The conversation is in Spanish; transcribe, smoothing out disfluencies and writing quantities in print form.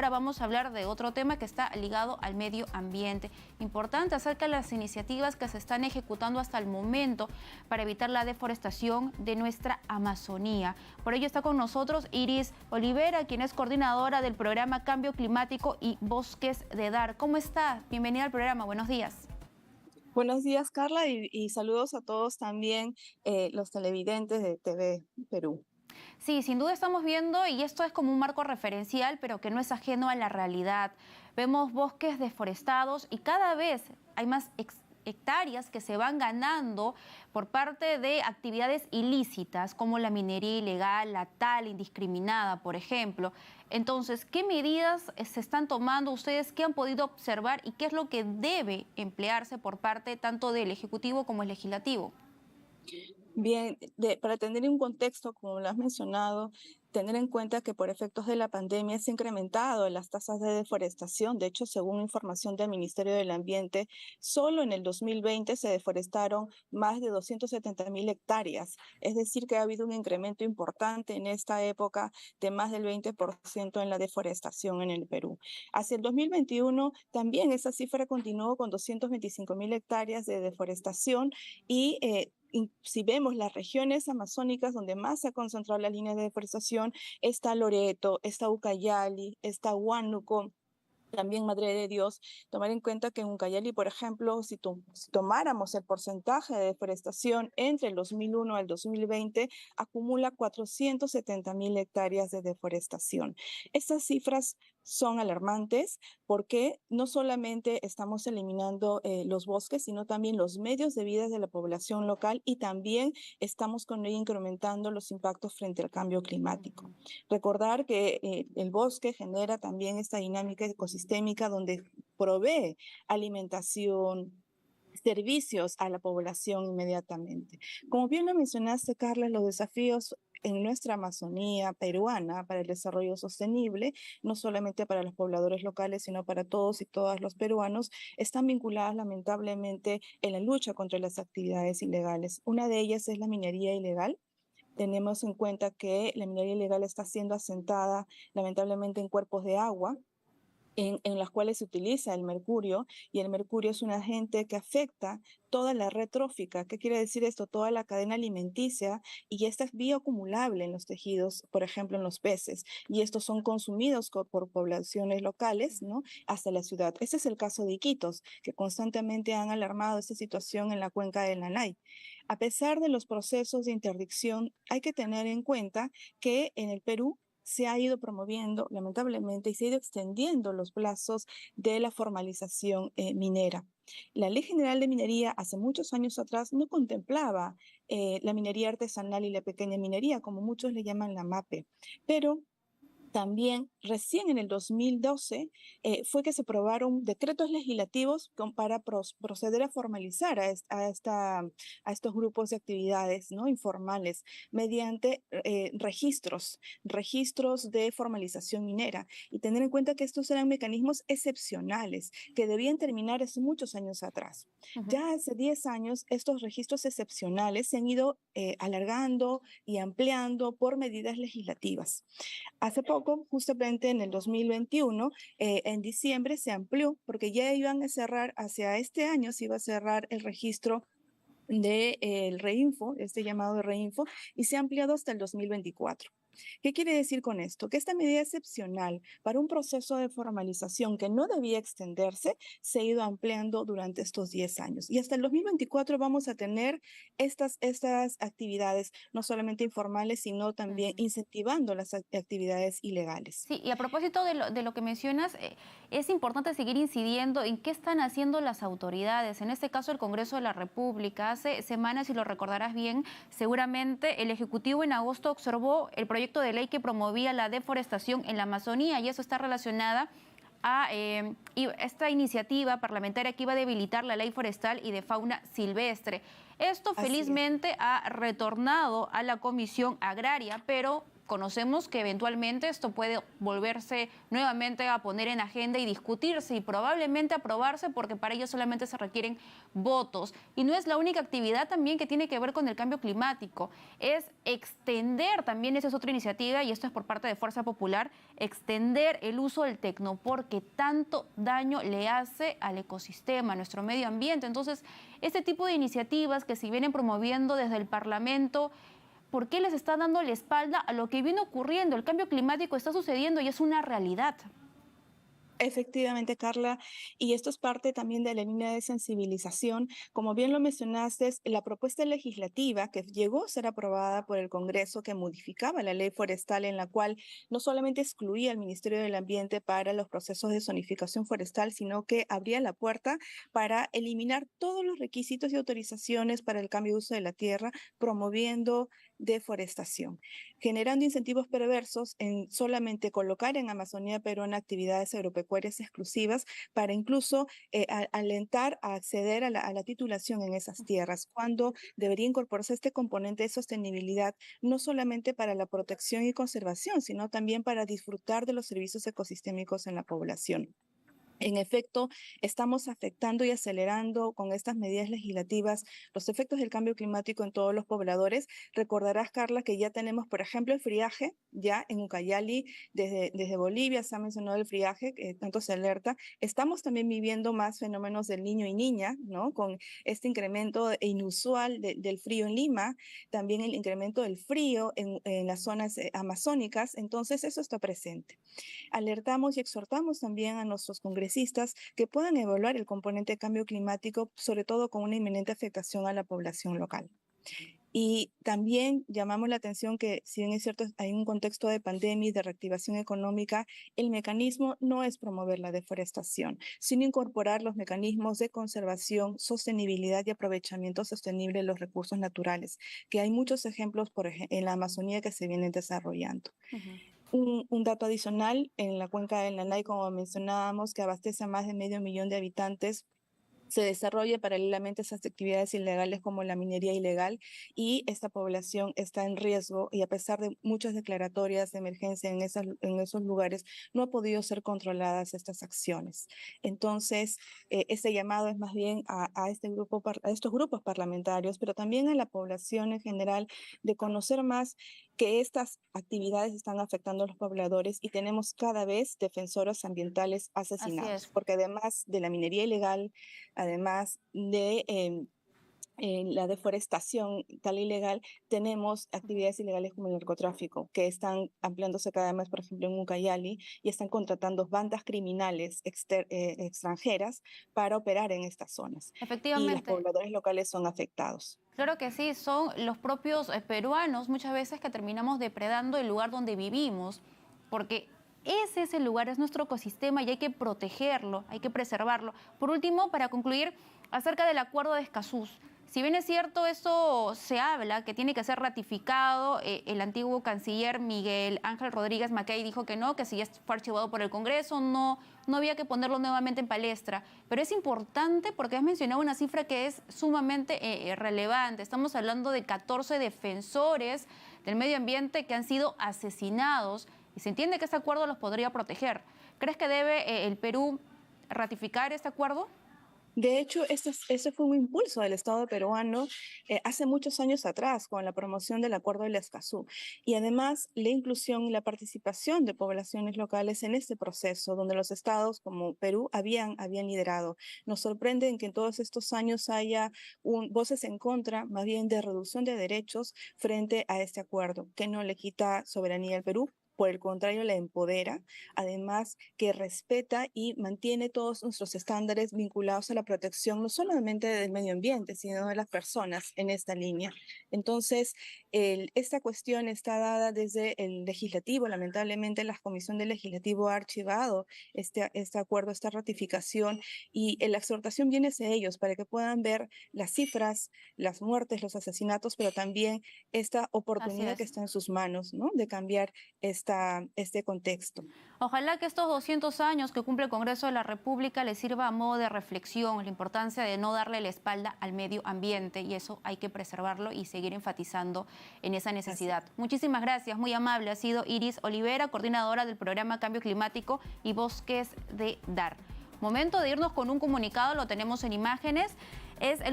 ahora vamos a hablar de otro tema que está ligado al medio ambiente. Importante acerca de las iniciativas que se están ejecutando hasta el momento para evitar la deforestación de nuestra Amazonía. Por ello está con nosotros Iris Olivera, quien es coordinadora del programa Cambio Climático y Bosques de Dar. ¿Cómo está? Bienvenida al programa. Buenos días. Buenos días, Carla, y saludos a todos también los televidentes de TV Perú. Sí, sin duda estamos viendo, y esto es como un marco referencial, pero que no es ajeno a la realidad. Vemos bosques deforestados y cada vez hay más hectáreas que se van ganando por parte de actividades ilícitas como la minería ilegal, la tala indiscriminada, por ejemplo. Entonces, ¿qué medidas se están tomando ustedes? ¿Qué han podido observar y qué es lo que debe emplearse por parte tanto del Ejecutivo como el Legislativo? Bien, para tener un contexto, como lo has mencionado, tener en cuenta que por efectos de la pandemia se han incrementado las tasas de deforestación. De hecho, según información del Ministerio del Ambiente, solo en el 2020 se deforestaron más de 270.000 hectáreas. Es decir, que ha habido un incremento importante en esta época de más del 20% en la deforestación en el Perú. Hacia el 2021 también esa cifra continuó con 225.000 hectáreas de deforestación y si vemos las regiones amazónicas donde más se ha concentrado la línea de deforestación, está Loreto, está Ucayali, está Huánuco, también Madre de Dios. Tomar en cuenta que en Ucayali, por ejemplo, si tomáramos el porcentaje de deforestación entre el 2001 al 2020, acumula 470.000 hectáreas de deforestación. Estas cifras son alarmantes porque no solamente estamos eliminando los bosques, sino también los medios de vida de la población local, y también estamos con ello incrementando los impactos frente al cambio climático. Recordar que el bosque genera también esta dinámica ecosistémica donde provee alimentación, servicios a la población inmediatamente. Como bien lo mencionaste, Carla, los desafíos en nuestra Amazonía peruana para el desarrollo sostenible, no solamente para los pobladores locales, sino para todos y todas los peruanos, están vinculadas lamentablemente en la lucha contra las actividades ilegales. Una de ellas es la minería ilegal. Tenemos en cuenta que la minería ilegal está siendo asentada lamentablemente en cuerpos de agua, en las cuales se utiliza el mercurio, y el mercurio es un agente que afecta toda la red trófica. ¿Qué quiere decir esto? Toda la cadena alimenticia, y esta es bioacumulable en los tejidos, por ejemplo en los peces, y estos son consumidos por poblaciones locales, ¿no?, hasta la ciudad. Este es el caso de Iquitos, que constantemente han alarmado esta situación en la cuenca del Nanay. A pesar de los procesos de interdicción, hay que tener en cuenta que en el Perú se ha ido promoviendo, lamentablemente, y se ha ido extendiendo los plazos de la formalización minera. La Ley General de Minería hace muchos años atrás no contemplaba la minería artesanal y la pequeña minería, como muchos le llaman la MAPE, pero también recién en el 2012 fue que se aprobaron decretos legislativos para proceder a formalizar a estos grupos de actividades, ¿no?, informales mediante registros de formalización minera, y tener en cuenta que estos eran mecanismos excepcionales que debían terminar hace muchos años atrás. Ya hace 10 años estos registros excepcionales se han ido alargando y ampliando por medidas legislativas. Hace poco, justamente en el 2021, en diciembre se amplió porque ya iban a cerrar, hacia este año se iba a cerrar el registro del Reinfo, este llamado de Reinfo, y se ha ampliado hasta el 2024. ¿Qué quiere decir con esto? Que esta medida excepcional para un proceso de formalización que no debía extenderse se ha ido ampliando durante estos 10 años. Y hasta el 2024 vamos a tener estas actividades, no solamente informales, sino también incentivando las actividades ilegales. Sí, y a propósito de lo que mencionas, es importante seguir incidiendo en qué están haciendo las autoridades. En este caso, el Congreso de la República. Hace semanas, si lo recordarás bien, seguramente el Ejecutivo en agosto observó el proyecto de ley que promovía la deforestación en la Amazonía, y eso está relacionada a esta iniciativa parlamentaria que iba a debilitar la ley forestal y de fauna silvestre. Esto felizmente ha retornado a la Comisión Agraria, pero conocemos que eventualmente esto puede volverse nuevamente a poner en agenda y discutirse y probablemente aprobarse, porque para ello solamente se requieren votos. Y no es la única actividad también que tiene que ver con el cambio climático, es extender, también esa es otra iniciativa, y esto es por parte de Fuerza Popular, extender el uso del tecnopor que tanto daño le hace al ecosistema, a nuestro medio ambiente. Entonces, este tipo de iniciativas que se vienen promoviendo desde el Parlamento, ¿por qué les está dando la espalda a lo que viene ocurriendo? El cambio climático está sucediendo y es una realidad. Efectivamente, Carla, y esto es parte también de la línea de sensibilización. Como bien lo mencionaste, la propuesta legislativa que llegó a ser aprobada por el Congreso, que modificaba la ley forestal, en la cual no solamente excluía al Ministerio del Ambiente para los procesos de zonificación forestal, sino que abría la puerta para eliminar todos los requisitos y autorizaciones para el cambio de uso de la tierra, promoviendo deforestación, generando incentivos perversos en solamente colocar en Amazonía peruana actividades agropecuarias exclusivas para incluso alentar a acceder a la titulación en esas tierras, cuando debería incorporarse este componente de sostenibilidad, no solamente para la protección y conservación, sino también para disfrutar de los servicios ecosistémicos en la población. En efecto, estamos afectando y acelerando con estas medidas legislativas los efectos del cambio climático en todos los pobladores. Recordarás, Carla, que ya tenemos, por ejemplo, el friaje, ya en Ucayali, desde Bolivia se ha mencionado el friaje, que tanto se alerta. Estamos también viviendo más fenómenos del niño y niña, ¿no? Con este incremento inusual del frío en Lima, también el incremento del frío en las zonas amazónicas. Entonces, eso está presente. Alertamos y exhortamos también a nuestros congresistas que puedan evaluar el componente de cambio climático, sobre todo con una inminente afectación a la población local. Y también llamamos la atención que, si bien es cierto, hay un contexto de pandemia y de reactivación económica, el mecanismo no es promover la deforestación, sino incorporar los mecanismos de conservación, sostenibilidad y aprovechamiento sostenible de los recursos naturales, que hay muchos ejemplos en la Amazonía que se vienen desarrollando. Un dato adicional, en la cuenca del Nanay, como mencionábamos, que abastece a más de 500.000 de habitantes, se desarrolla paralelamente esas actividades ilegales como la minería ilegal, y esta población está en riesgo, y a pesar de muchas declaratorias de emergencia en esos lugares, no ha podido ser controladas estas acciones. Entonces, este llamado es más bien a estos grupos parlamentarios, pero también a la población en general, de conocer más que estas actividades están afectando a los pobladores, y tenemos cada vez defensores ambientales Así asesinados, es. porque además de la minería ilegal, además de la deforestación tal ilegal, tenemos actividades ilegales como el narcotráfico, que están ampliándose cada vez más, por ejemplo, en Ucayali, y están contratando bandas criminales extranjeras para operar en estas zonas. Y los Efectivamente. pobladores locales son afectados. Claro que sí, son los propios peruanos muchas veces que terminamos depredando el lugar donde vivimos, porque ese es el lugar, es nuestro ecosistema y hay que protegerlo, hay que preservarlo. Por último, para concluir, acerca del acuerdo de Escazú. Si bien es cierto, eso se habla, que tiene que ser ratificado, el antiguo canciller Miguel Ángel Rodríguez Mackay dijo que no, que si ya fue archivado por el Congreso, no había que ponerlo nuevamente en palestra. Pero es importante porque has mencionado una cifra que es sumamente relevante. Estamos hablando de 14 defensores del medio ambiente que han sido asesinados, y se entiende que este acuerdo los podría proteger. ¿Crees que debe el Perú ratificar este acuerdo? De hecho, ese fue un impulso del Estado peruano hace muchos años atrás, con la promoción del Acuerdo del Escazú, y además la inclusión y la participación de poblaciones locales en este proceso, donde los estados como Perú habían liderado. Nos sorprende en que en todos estos años haya voces en contra, más bien de reducción de derechos frente a este acuerdo, que no le quita soberanía al Perú. Por el contrario, la empodera, además que respeta y mantiene todos nuestros estándares vinculados a la protección no solamente del medio ambiente, sino de las personas en esta línea. Entonces, esta cuestión está dada desde el legislativo. Lamentablemente, la Comisión del Legislativo ha archivado este acuerdo, esta ratificación, y la exhortación viene hacia ellos para que puedan ver las cifras, las muertes, los asesinatos, pero también esta Así oportunidad que es. está en sus manos, ¿no? De cambiar este contexto. Ojalá que estos 200 años que cumple el Congreso de la República les sirva a modo de reflexión la importancia de no darle la espalda al medio ambiente, y eso hay que preservarlo y seguir enfatizando en esa necesidad. Muchísimas gracias, muy amable. Ha sido Iris Olivera, coordinadora del programa Cambio Climático y Bosques de Dar. Momento de irnos con un comunicado, lo tenemos en imágenes. Es el